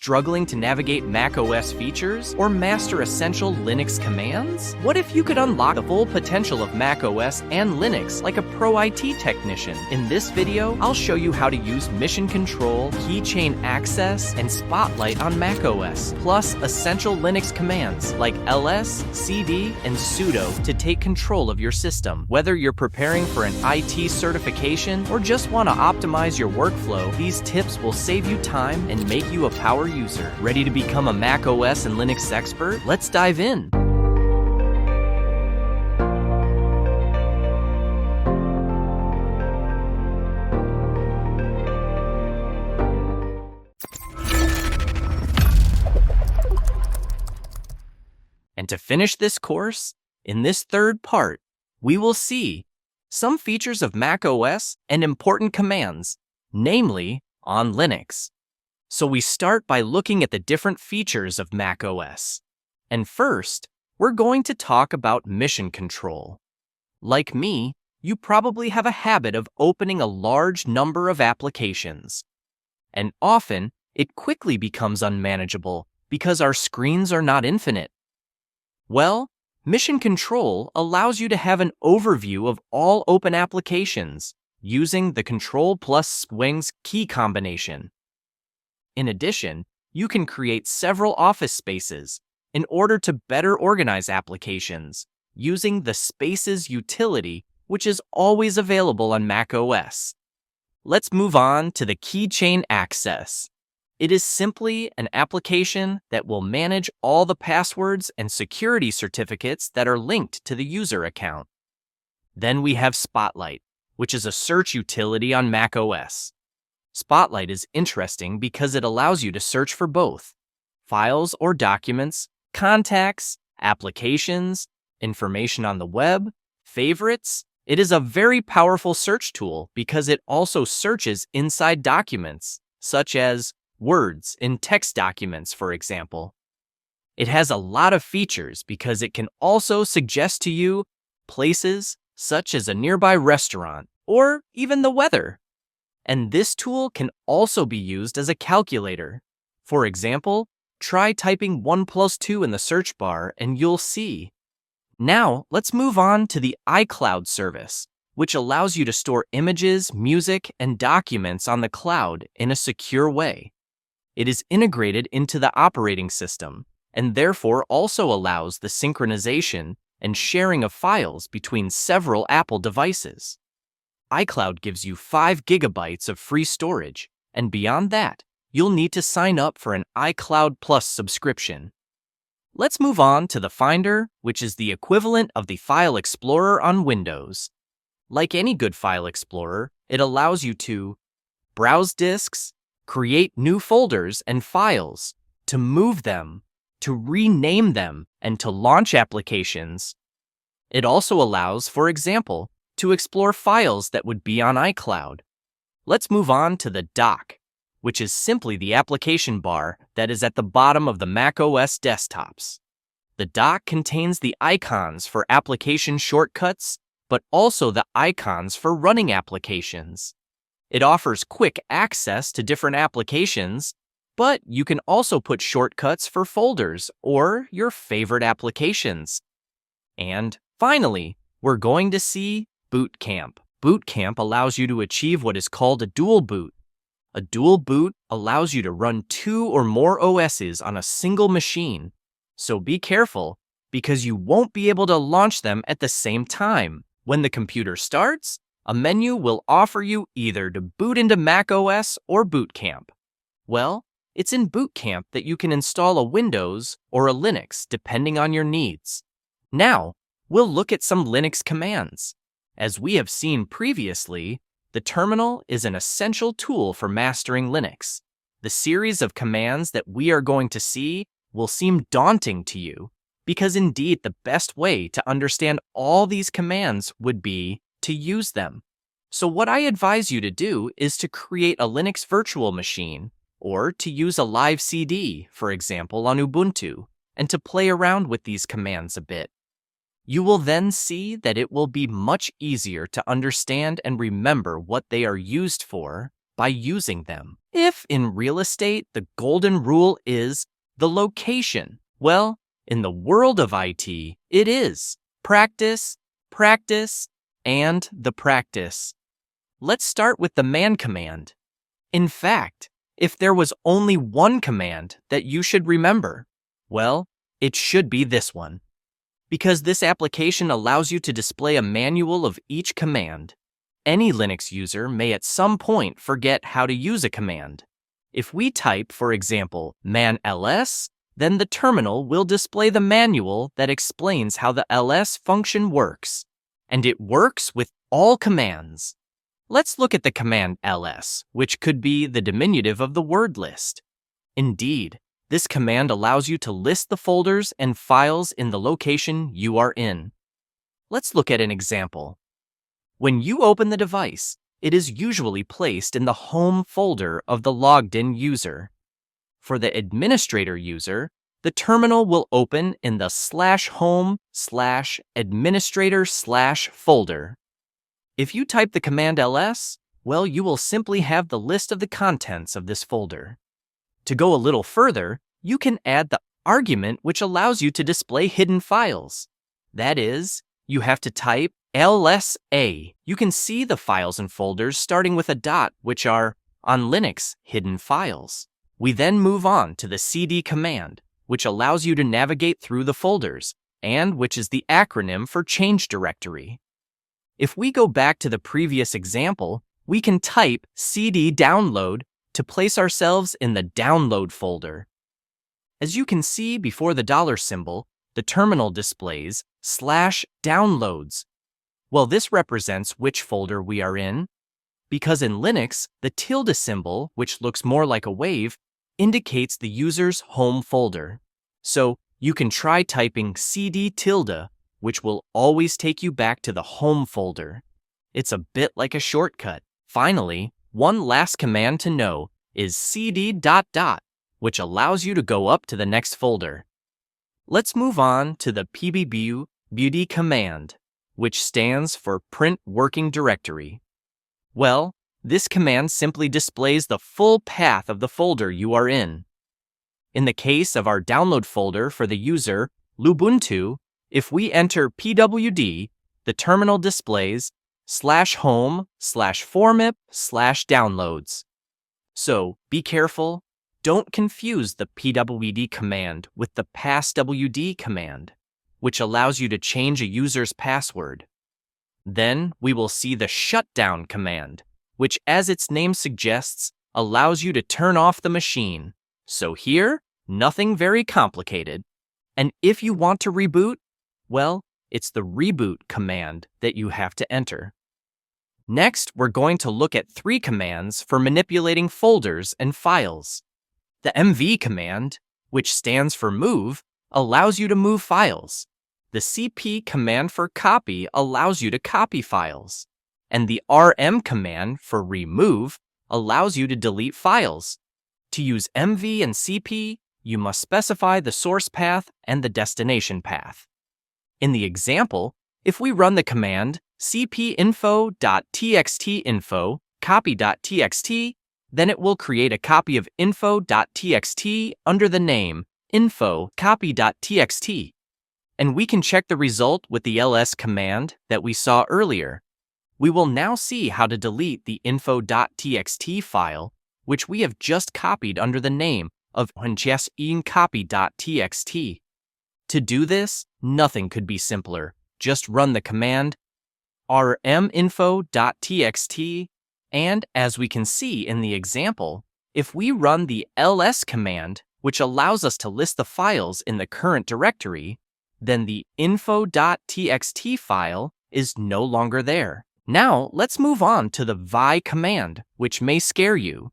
Struggling to navigate macOS features or master essential Linux commands? What if you could unlock the full potential of macOS and Linux like a pro IT technician? In this video, I'll show you how to use Mission Control, Keychain Access, and Spotlight on macOS, plus essential Linux commands like ls, cd, and sudo to take control of your system. Whether you're preparing for an IT certification or just want to optimize your workflow, these tips will save you time and make you a power user. Ready to become a macOS and Linux expert? Let's dive in. And to finish this course, in this third part, we will see some features of macOS and important commands, namely on Linux. So we start by looking at the different features of macOS. And first, we're going to talk about Mission Control. Like me, you probably have a habit of opening a large number of applications. And often, it quickly becomes unmanageable because our screens are not infinite. Well, Mission Control allows you to have an overview of all open applications using the Control plus Swings key combination. In addition, you can create several office spaces in order to better organize applications using the Spaces utility, which is always available on macOS. Let's move on to the Keychain Access. It is simply an application that will manage all the passwords and security certificates that are linked to the user account. Then we have Spotlight, which is a search utility on macOS. Spotlight is interesting because it allows you to search for both files or documents, contacts, applications, information on the web, favorites. It is a very powerful search tool because it also searches inside documents, such as words in text documents, for example. It has a lot of features because it can also suggest to you places such as a nearby restaurant or even the weather. And this tool can also be used as a calculator. For example, try typing 1 plus 2 in the search bar and you'll see. Now, let's move on to the iCloud service, which allows you to store images, music, and documents on the cloud in a secure way. It is integrated into the operating system and therefore also allows the synchronization and sharing of files between several Apple devices. iCloud gives you 5 gigabytes of free storage, and beyond that, you'll need to sign up for an iCloud Plus subscription. Let's move on to the Finder, which is the equivalent of the File Explorer on Windows. Like any good file explorer, it allows you to browse disks, create new folders and files, to move them, to rename them, and to launch applications. It also allows, for example, to explore files that would be on iCloud. Let's move on to the dock, which is simply the application bar that is at the bottom of the macOS desktops. The dock contains the icons for application shortcuts, but also the icons for running applications. It offers quick access to different applications, but you can also put shortcuts for folders or your favorite applications. And finally, we're going to see Boot Camp. Boot Camp allows you to achieve what is called a dual boot. A dual boot allows you to run 2 or more OSs on a single machine. So be careful, because you won't be able to launch them at the same time. When the computer starts, a menu will offer you either to boot into macOS or Boot Camp. Well, it's in Boot Camp that you can install a Windows or a Linux depending on your needs. Now, we'll look at some Linux commands. As we have seen previously, the terminal is an essential tool for mastering Linux. The series of commands that we are going to see will seem daunting to you, because indeed the best way to understand all these commands would be to use them. So what I advise you to do is to create a Linux virtual machine, or to use a live CD, for example, on Ubuntu, and to play around with these commands a bit. You will then see that it will be much easier to understand and remember what they are used for by using them. If in real estate the golden rule is the location, well, in the world of IT, it is practice, practice, and the practice. Let's start with the man command. In fact, if there was only one command that you should remember, well, it should be this one. Because this application allows you to display a manual of each command. Any Linux user may at some point forget how to use a command. If we type, for example, man ls, then the terminal will display the manual that explains how the ls function works. And it works with all commands. Let's look at the command ls, which could be the diminutive of the word list. Indeed, this command allows you to list the folders and files in the location you are in. Let's look at an example. When you open the device, it is usually placed in the home folder of the logged-in user. For the administrator user, the terminal will open in the /home/administrator/folder. If you type the command ls, well, you will simply have the list of the contents of this folder. To go a little further, you can add the argument which allows you to display hidden files. That is, you have to type lsa. You can see the files and folders starting with a dot, which are, on Linux, hidden files. We then move on to the cd command, which allows you to navigate through the folders, and which is the acronym for change directory. If we go back to the previous example, we can type cd download to place ourselves in the download folder. As you can see before the dollar symbol, the terminal displays /downloads. Well, this represents which folder we are in, because in Linux, the tilde symbol, which looks more like a wave, indicates the user's home folder. So you can try typing cd tilde, which will always take you back to the home folder. It's a bit like a shortcut. Finally, one last command to know is cd ... which allows you to go up to the next folder. Let's move on to the pbbeauty command, which stands for print working directory. Well, this command simply displays the full path of the folder you are in. In the case of our download folder for the user, Lubuntu, if we enter pwd, the terminal displays /home/formip/downloads. So be careful, don't confuse the pwd command with the passwd command, which allows you to change a user's password. Then we will see the shutdown command, which, as its name suggests, allows you to turn off the machine. So here, nothing very complicated. And if you want to reboot, well, it's the reboot command that you have to enter. Next, we're going to look at 3 commands for manipulating folders and files. The mv command, which stands for move, allows you to move files. The cp command for copy allows you to copy files. And the rm command for remove allows you to delete files. To use mv and cp, you must specify the source path and the destination path. In the example, if we run the command cpinfo.txtinfo copy.txt, then it will create a copy of info.txt under the name info copy.txt. And we can check the result with the ls command that we saw earlier. We will now see how to delete the info.txt file, which we have just copied under the name of copy.txt. To do this, nothing could be simpler. Just run the command rminfo.txt, and as we can see in the example, if we run the ls command, which allows us to list the files in the current directory, then the info.txt file is no longer there. Now, let's move on to the vi command, which may scare you.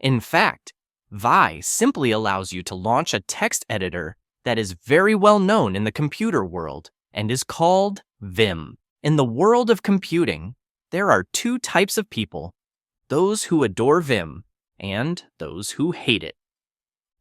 In fact, vi simply allows you to launch a text editor that is very well known in the computer world and is called Vim. In the world of computing, there are 2 types of people, those who adore Vim and those who hate it.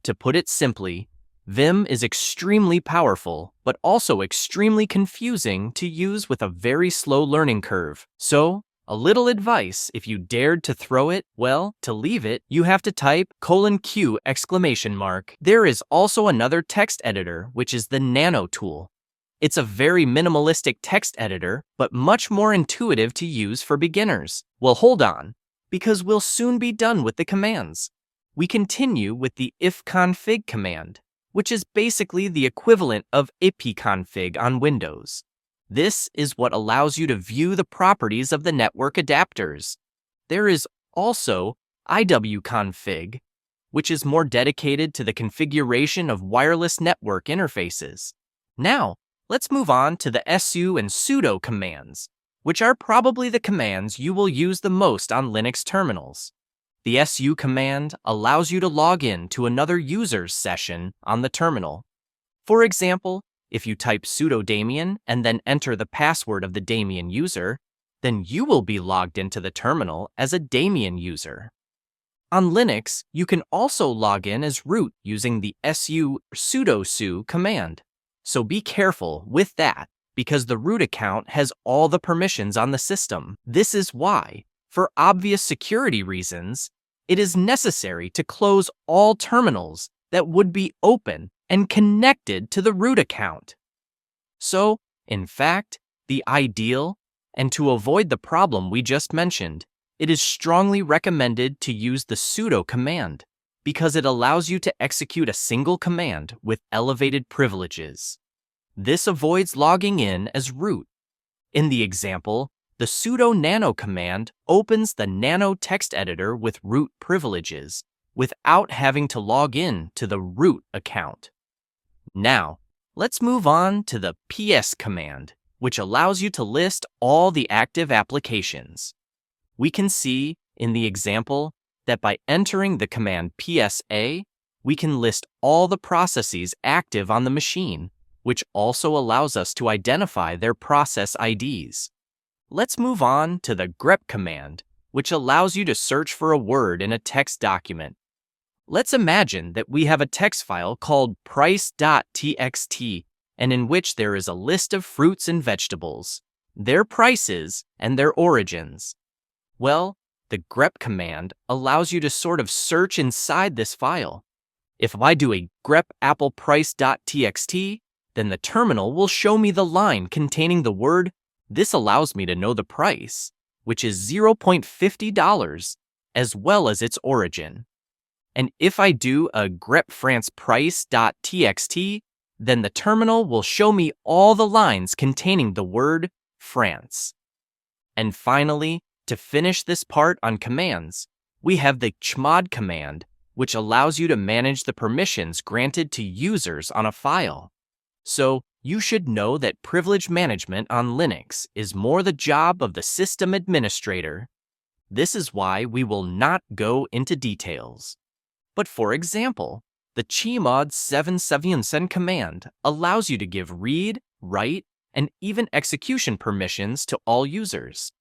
To put it simply, Vim is extremely powerful, but also extremely confusing to use with a very slow learning curve. So, A little advice, if you dared to throw it, well, to leave it, you have to type :Q ! There is also another text editor, which is the Nano tool. It's a very minimalistic text editor, but much more intuitive to use for beginners. Well, hold on, because we'll soon be done with the commands. We continue with the ifconfig command, which is basically the equivalent of ipconfig on Windows. This is what allows you to view the properties of the network adapters. There is also iwconfig, which is more dedicated to the configuration of wireless network interfaces. Now, let's move on to the su and sudo commands, which are probably the commands you will use the most on Linux terminals. The su command allows you to log in to another user's session on the terminal. For example, if you type sudo daemon and then enter the password of the daemon user, then you will be logged into the terminal as a daemon user. On Linux, you can also log in as root using the su sudo su command. So be careful with that, because the root account has all the permissions on the system. This is why, for obvious security reasons, it is necessary to close all terminals that would be open and connected to the root account. So, in fact, the ideal, and to avoid the problem we just mentioned, it is strongly recommended to use the sudo command, because it allows you to execute a single command with elevated privileges. This avoids logging in as root. In the example, the sudo nano command opens the nano text editor with root privileges, without having to log in to the root account. Now, let's move on to the ps command, which allows you to list all the active applications. We can see in the example that by entering the command psa, we can list all the processes active on the machine, which also allows us to identify their process IDs. Let's move on to the grep command, which allows you to search for a word in a text document. Let's imagine that we have a text file called price.txt, and in which there is a list of fruits and vegetables, their prices, and their origins. Well, the grep command allows you to sort of search inside this file. If I do a grep apple price.txt, then the terminal will show me the line containing the word. This allows me to know the price, which is $0.50, as well as its origin. And if I do a grep france price.txt, then the terminal will show me all the lines containing the word France. And finally, to finish this part on commands, we have the chmod command, which allows you to manage the permissions granted to users on a file. So, you should know that privilege management on Linux is more the job of the system administrator. This is why we will not go into details. But for example, the chmod 777 command allows you to give read, write, and even execution permissions to all users.